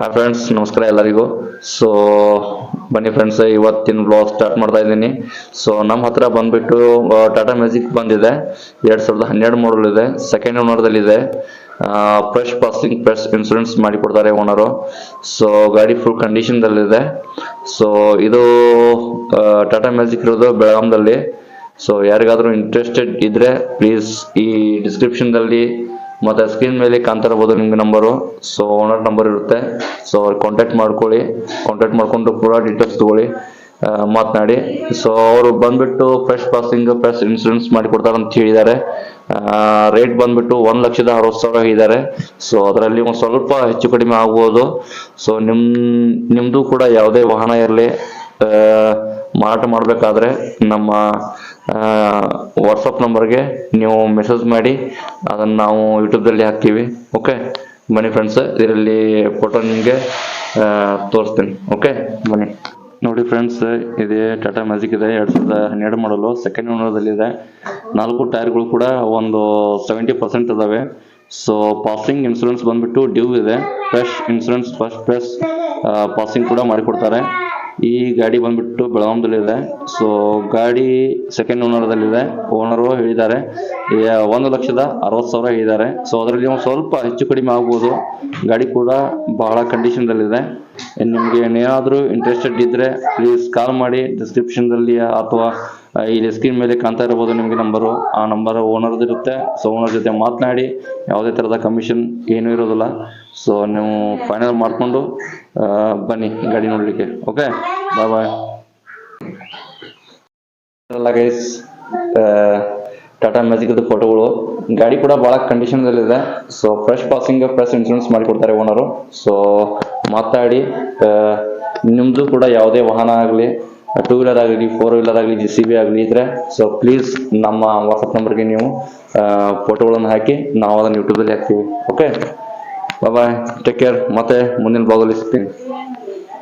Hi friends, ನಮಸ್ಕಾರ ಎಲ್ಲರಿಗೂ. So ಬನ್ನಿ ಫ್ರೆಂಡ್ಸ್, ಇವತ್ತಿನ ಬ್ಲಾಗ್ ಸ್ಟಾರ್ಟ್ ಮಾಡ್ತಾ ಇದ್ದೀನಿ. ಸೊ ನಮ್ಮ ಹತ್ರ ಬಂದ್ಬಿಟ್ಟು ಟಾಟಾ ಮ್ಯಾಜಿಕ್ ಬಂದಿದೆ. 2012 ಮಾಡಲ್ ಇದೆ, ಸೆಕೆಂಡ್ ಓನರ್ದಲ್ಲಿದೆ. ಫ್ರೆಶ್ ಪಾಸಿಂಗ್, ಫ್ರೆಶ್ ಇನ್ಸೂರೆನ್ಸ್ ಮಾಡಿ ಕೊಡ್ತಾರೆ ಓನರು. ಸೊ ಗಾಡಿ ಫುಲ್ ಕಂಡೀಷನ್ದಲ್ಲಿದೆ. ಸೊ ಇದು ಟಾಟಾ ಮ್ಯಾಜಿಕ್ ಇರೋದು ಬೆಳಗಾಂದಲ್ಲಿ. ಸೊ ಯಾರಿಗಾದ್ರೂ ಇಂಟ್ರೆಸ್ಟೆಡ್ ಇದ್ರೆ ಪ್ಲೀಸ್ ಈ ಡಿಸ್ಕ್ರಿಪ್ಷನ್ದಲ್ಲಿ ಮತ್ತೆ ಸ್ಕ್ರೀನ್ ಮೇಲೆ ಕಾಣ್ತಾ ಇರಬಹುದು ನಿಮ್ಗೆ ನಂಬರು. ಸೊ ಓನರ್ ನಂಬರ್ ಇರುತ್ತೆ. ಸೊ ಅವ್ರು ಕಾಂಟ್ಯಾಕ್ಟ್ ಮಾಡ್ಕೊಳ್ಳಿ. ಕಾಂಟ್ಯಾಕ್ಟ್ ಮಾಡ್ಕೊಂಡು ಪೂರಾ ಡೀಟೇಲ್ಸ್ ತಗೊಳ್ಳಿ, ಮಾತನಾಡಿ. ಸೊ ಅವರು ಬಂದ್ಬಿಟ್ಟು ಫ್ರೆಶ್ ಪಾಸಿಂಗ್, ಫ್ರೆಶ್ ಇನ್ಸೂರೆನ್ಸ್ ಮಾಡಿ ಕೊಡ್ತಾರೆ ಅಂತ ಹೇಳಿದ್ದಾರೆ. ರೇಟ್ ಬಂದ್ಬಿಟ್ಟು 1,60,000 ಹೇಳಿದ್ದಾರೆ. ಸೊ ಅದರಲ್ಲಿ ಒಂದು ಸ್ವಲ್ಪ ಹೆಚ್ಚು ಕಡಿಮೆ ಆಗ್ಬೋದು. ಸೊ ನಿಮ್ದು ಕೂಡ ಯಾವುದೇ ವಾಹನ ಇರಲಿ ಮಾರಾಟ ಮಾಡಬೇಕಾದ್ರೆ ನಮ್ಮ ವಾಟ್ಸಪ್ ನಂಬರ್ಗೆ ನೀವು ಮೆಸೇಜ್ ಮಾಡಿ, ಅದನ್ನು ನಾವು ಯೂಟ್ಯೂಬ್ದಲ್ಲಿ ಹಾಕ್ತೀವಿ. ಓಕೆ, ಬನ್ನಿ ಫ್ರೆಂಡ್ಸ್, ಇದರಲ್ಲಿ ಫೋಟೋ ನಿಮಗೆ ತೋರಿಸ್ತೀನಿ. ಓಕೆ, ಬನ್ನಿ ನೋಡಿ ಫ್ರೆಂಡ್ಸ್. ಇದೇ ಟಾಟಾ ಮ್ಯಾಜಿಕ್ ಇದೆ, 2012 ಮಾಡಲು, ಸೆಕೆಂಡ್ ಓನರ್ದಲ್ಲಿದೆ. 4 ಟೈರ್ಗಳು ಕೂಡ ಒಂದು 70% ಇದಾವೆ. ಸೊ ಪಾಸಿಂಗ್ ಇನ್ಸೂರೆನ್ಸ್ ಬಂದ್ಬಿಟ್ಟು ಡ್ಯೂ ಇದೆ. Fresh insurance, first fresh passing ಕೂಡ ಮಾಡಿಕೊಡ್ತಾರೆ. ಈ ಗಾಡಿ ಬಂದ್ಬಿಟ್ಟು ಬೆಳಗಾಂದಲ್ಲಿದೆ. ಸೊ ಗಾಡಿ ಸೆಕೆಂಡ್ ಓನರ್ದಲ್ಲಿದೆ. ಓನರು ಹೇಳಿದ್ದಾರೆ 1,60,000 ಹೇಳಿದ್ದಾರೆ. ಸೊ ಅದರಲ್ಲಿ ಒಂದು ಸ್ವಲ್ಪ ಹೆಚ್ಚು ಕಡಿಮೆ ಆಗ್ಬೋದು. ಗಾಡಿ ಕೂಡ ಬಹಳ ಕಂಡೀಷನ್ದಲ್ಲಿದೆ. ನಿಮಗೆ ಏನಾದರೂ ಇಂಟ್ರೆಸ್ಟೆಡ್ ಇದ್ದರೆ ಪ್ಲೀಸ್ ಕಾಲ್ ಮಾಡಿ. ಡಿಸ್ಕ್ರಿಪ್ಷನ್ದಲ್ಲಿ ಅಥವಾ ಇಲ್ಲಿ ಸ್ಕ್ರೀನ್ ಮೇಲೆ ಕಾಣ್ತಾ ಇರಬಹುದು ನಿಮಗೆ ನಂಬರು. ಆ ನಂಬರ್ ಓನರ್ದು ಇರುತ್ತೆ. ಸೊ ಓನರ್ ಜೊತೆ ಮಾತನಾಡಿ, ಯಾವುದೇ ಥರದ ಕಮಿಷನ್ ಏನೂ ಇರೋದಿಲ್ಲ. ಸೊ ನೀವು ಫೈನಲ್ ಮಾಡಿಕೊಂಡು ಬನ್ನಿ ಗಾಡಿ ನೋಡಲಿಕ್ಕೆ. Okay, bye bye. Guys, Tata ಮ್ಯಾಜಿಕ್ದು ಫೋಟೋಗಳು. ಗಾಡಿ ಕೂಡ ಭಾಳ ಕಂಡೀಷನ್ದಲ್ಲಿದೆ. So fresh passing, fresh insurance ಮಾಡಿ ಕೊಡ್ತಾರೆ ಓನರು. ಸೊ ಮಾತಾಡಿ, ನಿಮ್ಮದು ಕೂಡ ಯಾವುದೇ ವಾಹನ ಆಗಲಿ, 2 ವೀಲರ್ ಆಗಲಿ, 4 ವೀಲರ್ ಆಗಲಿ, JCB ಆಗಲಿ ಇದ್ರೆ ಸೊ ಪ್ಲೀಸ್ ನಮ್ಮ ವಾಟ್ಸಪ್ ನಂಬರ್ಗೆ ನೀವು ಫೋಟೋಗಳನ್ನು ಹಾಕಿ, ನಾವು ಅದನ್ನು ಯೂಟ್ಯೂಬಲ್ಲಿ ಹಾಕ್ತೀವಿ. ಓಕೆ, ಬಾಯ್ ಬಾಯ್, ಟೇಕ್ ಕೇರ್. ಮತ್ತೆ ಮುಂದಿನ ಬ್ಲಾಗಲ್ಲಿ ಸಿಗ್ತೀನಿ.